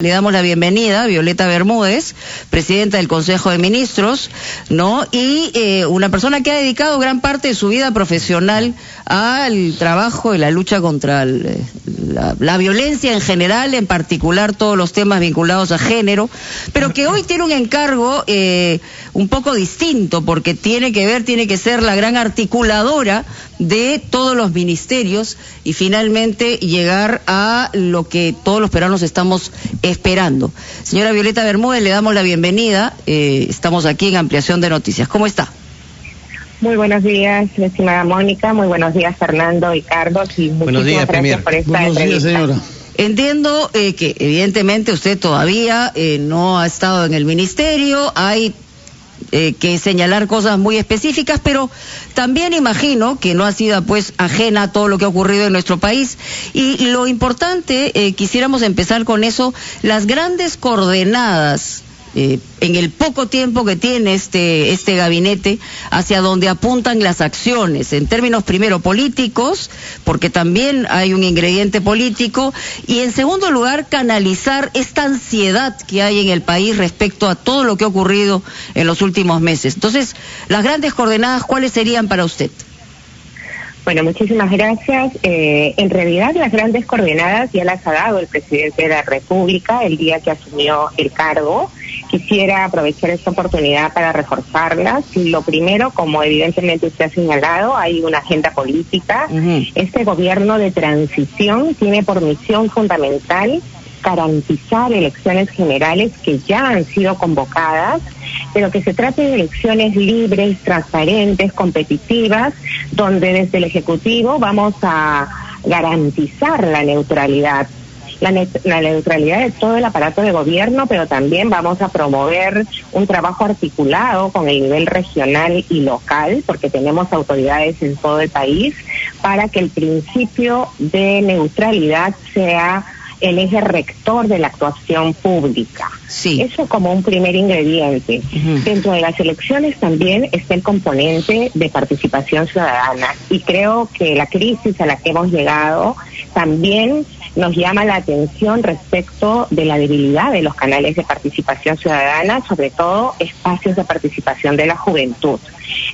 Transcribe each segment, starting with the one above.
Le damos la bienvenida a Violeta Bermúdez, presidenta del Consejo de Ministros, ¿no? Y una persona que ha dedicado gran parte de su vida profesional al trabajo y la lucha contra la violencia en general, en particular todos los temas vinculados a género, pero que hoy tiene un encargo un poco distinto, porque tiene que ser la gran articuladora de todos los ministerios y finalmente llegar a lo que todos los peruanos estamos esperando. Señora Violeta Bermúdez, le damos la bienvenida. Estamos aquí en Ampliación de Noticias. ¿Cómo está? Muy buenos días, estimada Mónica. Muy buenos días, Fernando y Carlos. Y buenos días, gracias por esta entrevista. Buenos días, señora. Entiendo que evidentemente usted todavía no ha estado en el ministerio. Hay que señalar cosas muy específicas, pero también imagino que no ha sido pues ajena a todo lo que ha ocurrido en nuestro país. Y lo importante, quisiéramos empezar con eso, las grandes coordenadas en el poco tiempo que tiene este gabinete, hacia donde apuntan las acciones, en términos primero políticos, porque también hay un ingrediente político, y en segundo lugar canalizar esta ansiedad que hay en el país respecto a todo lo que ha ocurrido en los últimos meses. Entonces, las grandes coordenadas, ¿cuáles serían para usted? Bueno, muchísimas gracias. En realidad, las grandes coordenadas ya las ha dado el presidente de la República el día que asumió el cargo. Quisiera aprovechar esta oportunidad para reforzarlas. Lo primero, como evidentemente usted ha señalado, hay una agenda política. Este gobierno de transición tiene por misión fundamental garantizar elecciones generales que ya han sido convocadas, pero que se trate de elecciones libres, transparentes, competitivas, donde desde el Ejecutivo vamos a garantizar la neutralidad. La neutralidad de todo el aparato de gobierno, pero también vamos a promover un trabajo articulado con el nivel regional y local, porque tenemos autoridades en todo el país, para que el principio de neutralidad sea el eje rector de la actuación pública. Sí. Eso como un primer ingrediente. Dentro de las elecciones también está el componente de participación ciudadana, y creo que la crisis a la que hemos llegado también nos llama la atención respecto de la debilidad de los canales de participación ciudadana, sobre todo espacios de participación de la juventud.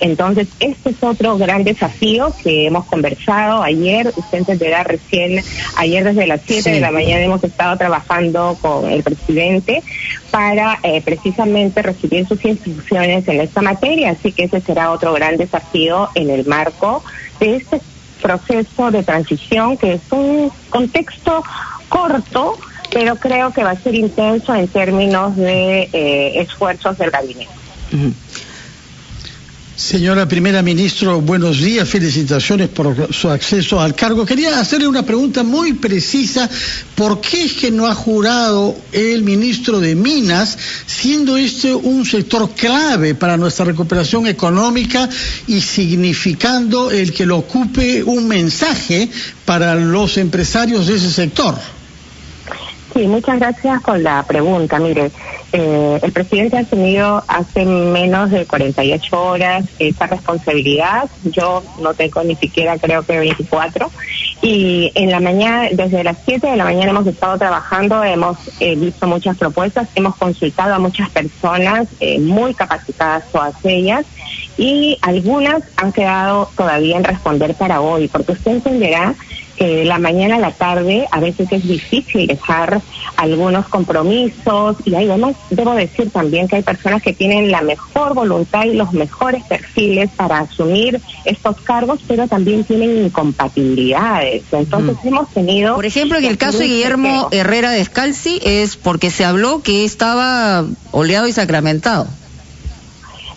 Entonces, este es otro gran desafío que hemos conversado ayer. Usted entenderá recién, ayer desde las 7 de la mañana hemos estado trabajando con el presidente para precisamente recibir sus instrucciones en esta materia. Así que ese será otro gran desafío en el marco de este proceso de transición, que es un contexto corto, pero creo que va a ser intenso en términos de esfuerzos del gabinete. Señora Primera Ministra, buenos días, felicitaciones por su acceso al cargo. Quería hacerle una pregunta muy precisa. ¿Por qué es que no ha jurado el ministro de Minas, siendo este un sector clave para nuestra recuperación económica y significando el que lo ocupe un mensaje para los empresarios de ese sector? Sí, muchas gracias por la pregunta. Mire, el presidente ha asumido hace menos de 48 horas esa responsabilidad. Yo no tengo ni siquiera, creo que 24. Y en la mañana, desde las 7 de la mañana hemos estado trabajando, hemos visto muchas propuestas, hemos consultado a muchas personas muy capacitadas, todas ellas, y algunas han quedado todavía en responder para hoy, porque usted entenderá que la mañana a la tarde a veces es difícil dejar algunos compromisos, y además debo decir también que hay personas que tienen la mejor voluntad y los mejores perfiles para asumir estos cargos, pero también tienen incompatibilidades. Entonces hemos tenido... Por ejemplo, en el caso de Guillermo Herrera Descalzi, es porque se habló que estaba oleado y sacramentado.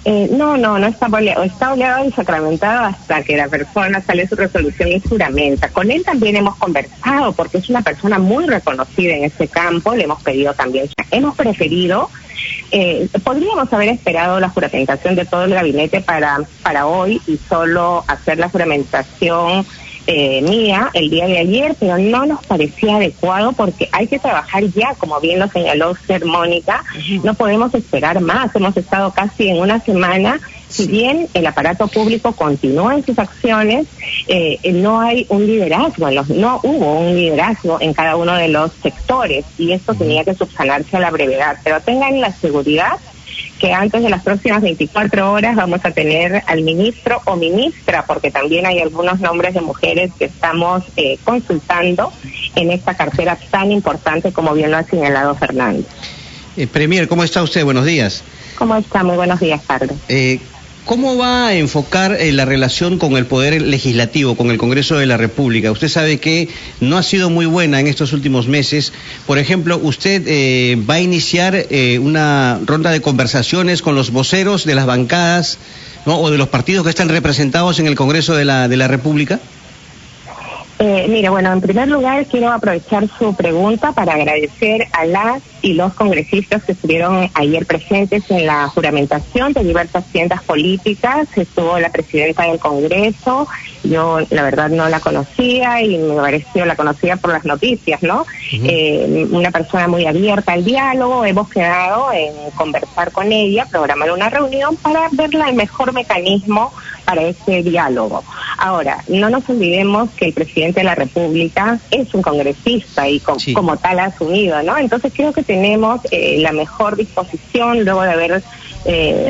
No está oleado y sacramentado hasta que la persona sale su resolución y juramenta. Con él también hemos conversado, porque es una persona muy reconocida en este campo. Le hemos pedido también, hemos preferido, podríamos haber esperado la juramentación de todo el gabinete para hoy y solo hacer la juramentación mía el día de ayer, pero no nos parecía adecuado porque hay que trabajar ya, como bien lo señaló Mónica, no podemos esperar más. Hemos estado casi en una semana. Si bien el aparato público continúa en sus acciones, no hay un liderazgo, no hubo un liderazgo en cada uno de los sectores y esto tenía que subsanarse a la brevedad. Pero tengan la seguridad que antes de las próximas 24 horas vamos a tener al ministro o ministra, porque también hay algunos nombres de mujeres que estamos consultando en esta cartera tan importante como bien lo ha señalado Fernández. Premier, ¿cómo está usted? Buenos días. ¿Cómo está? Muy buenos días, Carlos. ¿Cómo va a enfocar la relación con el Poder Legislativo, con el Congreso de la República? Usted sabe que no ha sido muy buena en estos últimos meses. Por ejemplo, ¿usted va a iniciar una ronda de conversaciones con los voceros de las bancadas, ¿no?, o de los partidos que están representados en el Congreso de la República? Mire, bueno, en primer lugar quiero aprovechar su pregunta para agradecer a las y los congresistas que estuvieron ayer presentes en la juramentación de diversas tiendas políticas. Estuvo la presidenta del Congreso, yo la verdad no la conocía y me pareció, la conocía por las noticias, ¿no? Una persona muy abierta al diálogo. Hemos quedado en conversar con ella, programar una reunión para ver el mejor mecanismo para ese diálogo. Ahora, no nos olvidemos que el presidente de la República es un congresista y como tal ha asumido, ¿no? Entonces creo que tenemos la mejor disposición, luego de haber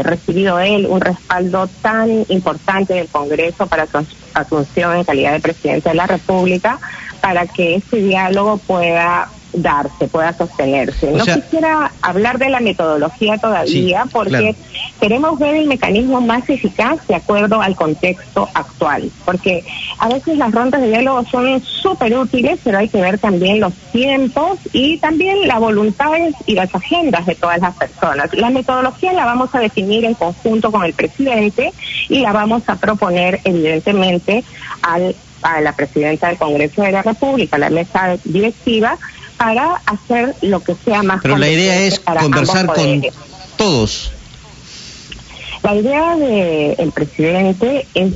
recibido él un respaldo tan importante del Congreso para su asunción en calidad de presidente de la República, para que ese diálogo pueda darse, pueda sostenerse. No quisiera hablar de la metodología todavía, porque queremos ver el mecanismo más eficaz de acuerdo al contexto actual, porque a veces las rondas de diálogo son súper útiles, pero hay que ver también los tiempos y también las voluntades y las agendas de todas las personas. La metodología la vamos a definir en conjunto con el presidente y la vamos a proponer evidentemente a la presidenta del Congreso de la República, la mesa directiva, para hacer lo que sea más. Pero la idea es conversar con todos. La idea del presidente es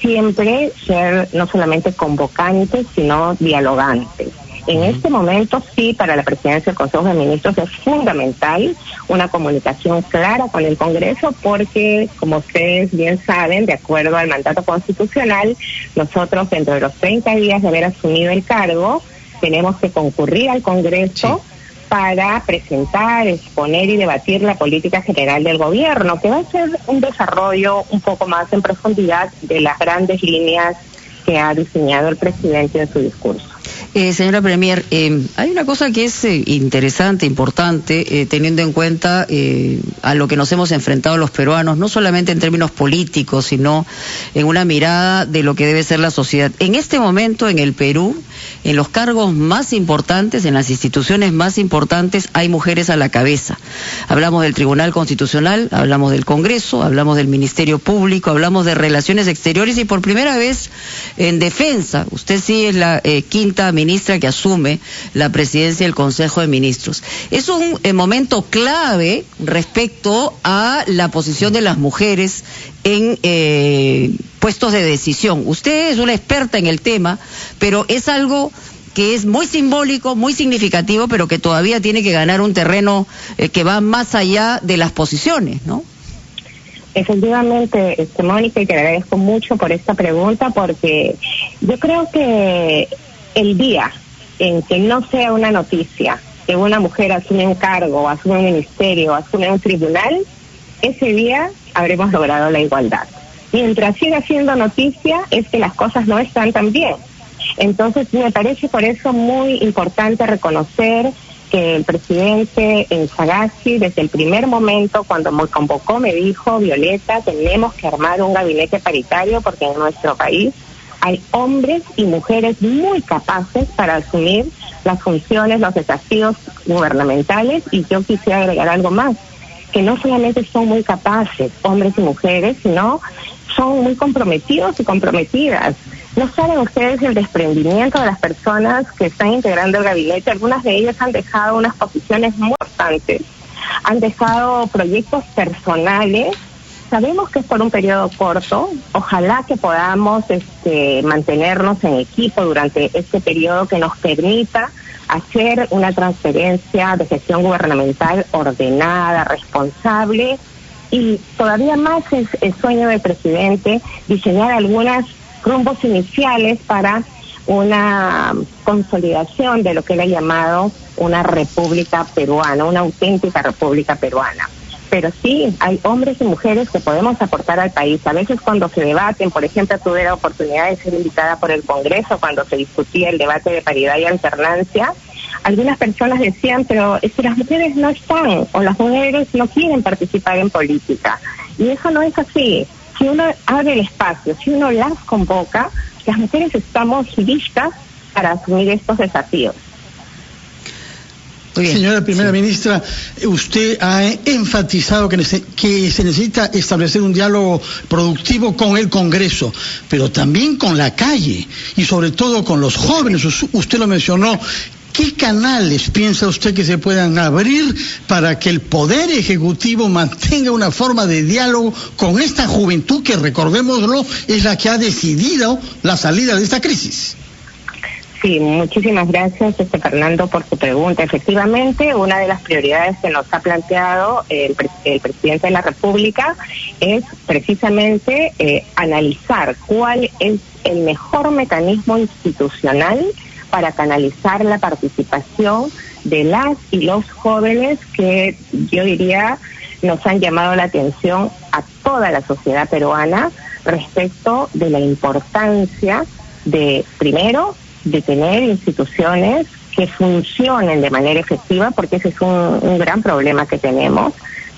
siempre ser no solamente convocante, sino dialogante. En este momento sí, para la presidencia del Consejo de Ministros es fundamental una comunicación clara con el Congreso, porque, como ustedes bien saben, de acuerdo al mandato constitucional, nosotros dentro de los 30 días de haber asumido el cargo, tenemos que concurrir al Congreso para presentar, exponer y debatir la política general del gobierno, que va a ser un desarrollo un poco más en profundidad de las grandes líneas que ha diseñado el presidente en su discurso. Señora Premier, hay una cosa que es interesante, importante, teniendo en cuenta a lo que nos hemos enfrentado los peruanos, no solamente en términos políticos, sino en una mirada de lo que debe ser la sociedad. En este momento, en el Perú, en los cargos más importantes, en las instituciones más importantes, hay mujeres a la cabeza. Hablamos del Tribunal Constitucional, hablamos del Congreso, hablamos del Ministerio Público, hablamos de Relaciones Exteriores y por primera vez en Defensa. Usted sí es la quinta ministra que asume la presidencia del Consejo de Ministros. Es un momento clave respecto a la posición de las mujeres en puestos de decisión. Usted es una experta en el tema, pero es algo que es muy simbólico, muy significativo, pero que todavía tiene que ganar un terreno que va más allá de las posiciones, ¿no? Efectivamente, Mónica, y te agradezco mucho por esta pregunta, porque yo creo que el día en que no sea una noticia que una mujer asume un cargo, asume un ministerio, asume un tribunal, ese día habremos logrado la igualdad. Mientras siga siendo noticia, es que las cosas no están tan bien. Entonces, me parece por eso muy importante reconocer que el presidente en Sagasti, desde el primer momento, cuando me convocó, me dijo: Violeta, tenemos que armar un gabinete paritario porque en nuestro país hay hombres y mujeres muy capaces para asumir las funciones, los desafíos gubernamentales. Y yo quisiera agregar algo más, que no solamente son muy capaces, hombres y mujeres, sino son muy comprometidos y comprometidas. No saben ustedes el desprendimiento de las personas que están integrando el gabinete. Algunas de ellas han dejado unas posiciones muy importantes, han dejado proyectos personales sabemos que es por un periodo corto, ojalá que podamos mantenernos en equipo durante este periodo que nos permita hacer una transferencia de gestión gubernamental ordenada, responsable, y todavía más es el sueño del presidente diseñar algunos rumbos iniciales para una consolidación de lo que él ha llamado una república peruana, una auténtica república peruana. Pero sí, hay hombres y mujeres que podemos aportar al país. A veces cuando se debaten, por ejemplo, tuve la oportunidad de ser invitada por el Congreso cuando se discutía el debate de paridad y alternancia, algunas personas decían, pero es que las mujeres no están, o las mujeres no quieren participar en política. Y eso no es así. Si uno abre el espacio, si uno las convoca, las mujeres estamos listas para asumir estos desafíos. Señora Primera Ministra, usted ha enfatizado que se necesita establecer un diálogo productivo con el Congreso, pero también con la calle y sobre todo con los jóvenes. Usted lo mencionó. ¿Qué canales piensa usted que se puedan abrir para que el Poder Ejecutivo mantenga una forma de diálogo con esta juventud que, recordémoslo, es la que ha decidido la salida de esta crisis? Sí, muchísimas gracias, Fernando, por su pregunta. Efectivamente, una de las prioridades que nos ha planteado el presidente de la República es precisamente analizar cuál es el mejor mecanismo institucional para canalizar la participación de las y los jóvenes que, yo diría, nos han llamado la atención a toda la sociedad peruana respecto de la importancia de, primero, de tener instituciones que funcionen de manera efectiva, porque ese es un gran problema que tenemos.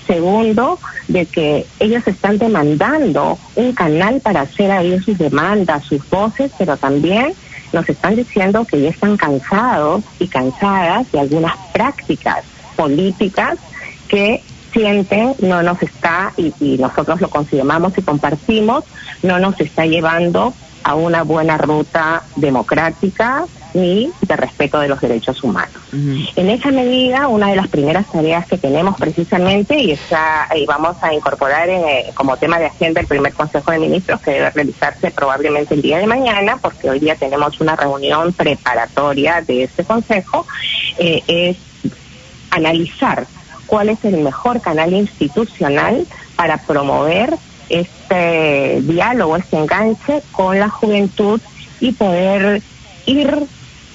Segundo, de que ellos están demandando un canal para hacer oír sus demandas, sus voces, pero también nos están diciendo que ya están cansados y cansadas de algunas prácticas políticas que sienten no nos está, y nosotros lo consideramos y compartimos, no nos está llevando a una buena ruta democrática ni de respeto de los derechos humanos. En esa medida, una de las primeras tareas que tenemos precisamente, y vamos a incorporar como tema de agenda el primer Consejo de Ministros, que debe realizarse probablemente el día de mañana, porque hoy día tenemos una reunión preparatoria de este Consejo, es analizar cuál es el mejor canal institucional para promover este diálogo, este enganche con la juventud y poder ir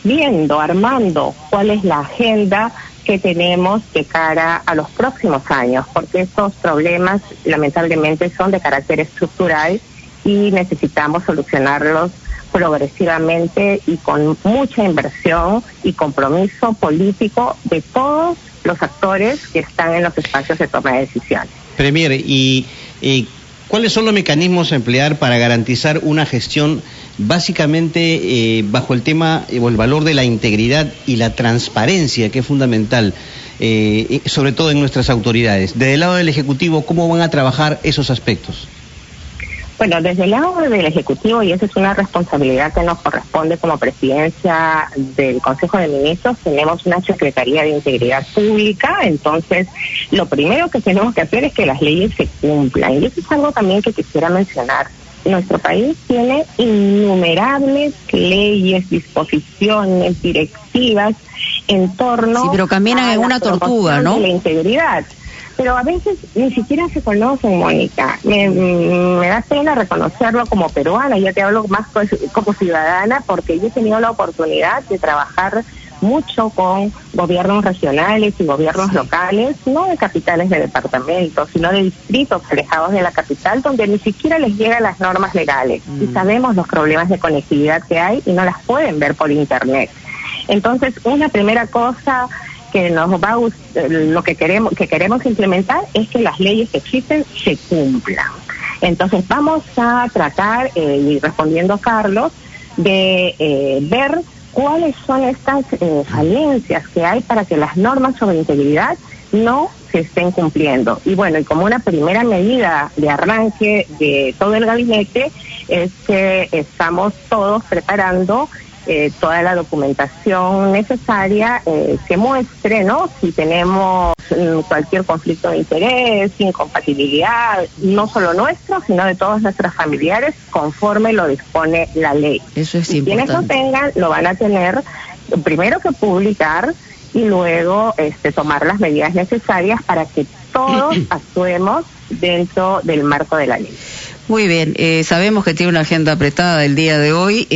viendo, armando cuál es la agenda que tenemos de cara a los próximos años, porque estos problemas lamentablemente son de carácter estructural y necesitamos solucionarlos progresivamente y con mucha inversión y compromiso político de todos los actores que están en los espacios de toma de decisiones. Premier, y ¿cuáles son los mecanismos a emplear para garantizar una gestión básicamente bajo el tema o el valor de la integridad y la transparencia, que es fundamental, sobre todo en nuestras autoridades? Desde el lado del Ejecutivo, ¿cómo van a trabajar esos aspectos? Bueno, desde el lado del Ejecutivo, y esa es una responsabilidad que nos corresponde como presidencia del Consejo de Ministros, tenemos una Secretaría de Integridad Pública. Entonces, lo primero que tenemos que hacer es que las leyes se cumplan. Y eso es algo también que quisiera mencionar. Nuestro país tiene innumerables leyes, disposiciones, directivas en torno sí, pero caminan a en una tortuga, ¿no? De la integridad. Pero a veces ni siquiera se conocen, Mónica. Me da pena reconocerlo como peruana, ya te hablo más como ciudadana, porque yo he tenido la oportunidad de trabajar mucho con gobiernos regionales y gobiernos locales, no de capitales de departamentos, sino de distritos alejados de la capital, donde ni siquiera les llegan las normas legales. Y sabemos los problemas de conectividad que hay y no las pueden ver por internet. Entonces, una primera cosa que nos va lo que queremos implementar es que las leyes que existen se cumplan. Entonces vamos a tratar, y respondiendo a Carlos, de ver cuáles son estas falencias que hay para que las normas sobre integridad no se estén cumpliendo. Y bueno, y como una primera medida de arranque de todo el gabinete es que estamos todos preparando toda la documentación necesaria que muestre, ¿no?, si tenemos cualquier conflicto de interés, incompatibilidad, no solo nuestro, sino de todos nuestros familiares, conforme lo dispone la ley. Eso es y importante. Quienes lo tengan lo van a tener primero que publicar y luego tomar las medidas necesarias para que todos actuemos dentro del marco de la ley. Muy bien, sabemos que tiene una agenda apretada el día de hoy.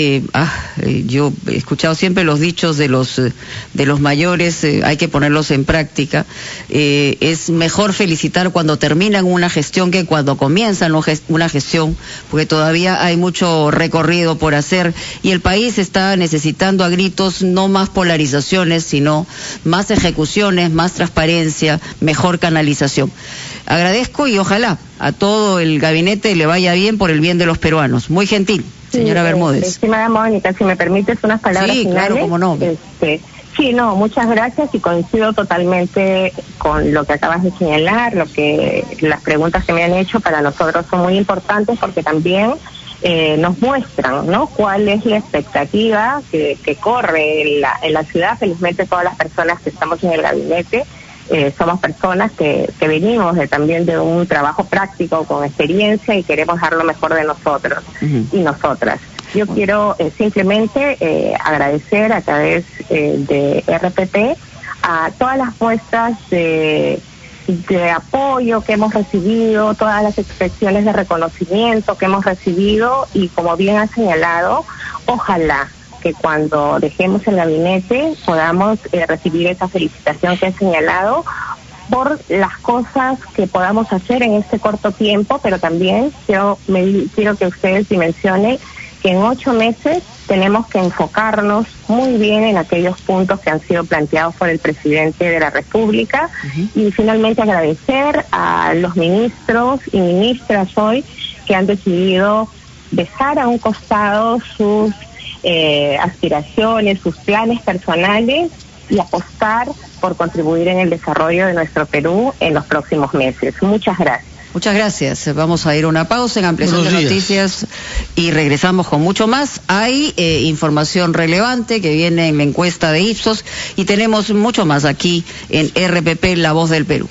Yo he escuchado siempre los dichos de los mayores, hay que ponerlos en práctica. Es mejor felicitar cuando terminan una gestión que cuando comienzan una gestión, porque todavía hay mucho recorrido por hacer y el país está necesitando a gritos no más polarizaciones, sino más ejecuciones, más transparencia, mejor canalización. Agradezco y ojalá a todo el gabinete le vaya bien por el bien de los peruanos. Muy gentil, señora Bermúdez. Estimada Mónica, si me permites unas palabras finales. Claro, cómo no. Sí, no, muchas gracias y coincido totalmente con lo que acabas de señalar, las preguntas que me han hecho para nosotros son muy importantes porque también nos muestran, ¿no?, cuál es la expectativa que corre en la ciudad. Felizmente todas las personas que estamos en el gabinete somos personas que venimos también de un trabajo práctico con experiencia y queremos dar lo mejor de nosotros y nosotras. Yo quiero simplemente agradecer a través de RPP a todas las muestras de apoyo que hemos recibido, todas las expresiones de reconocimiento que hemos recibido y, como bien ha señalado, ojalá que cuando dejemos el gabinete podamos recibir esa felicitación que he señalado por las cosas que podamos hacer en este corto tiempo, pero también quiero que ustedes dimensionen que en 8 meses tenemos que enfocarnos muy bien en aquellos puntos que han sido planteados por el presidente de la República y finalmente agradecer a los ministros y ministras hoy que han decidido dejar a un costado sus aspiraciones, sus planes personales y apostar por contribuir en el desarrollo de nuestro Perú en los próximos meses. Muchas gracias. Muchas gracias. Vamos a ir a una pausa en Ampliación de Noticias y regresamos con mucho más. Hay información relevante que viene en la encuesta de Ipsos y tenemos mucho más aquí en RPP, La Voz del Perú.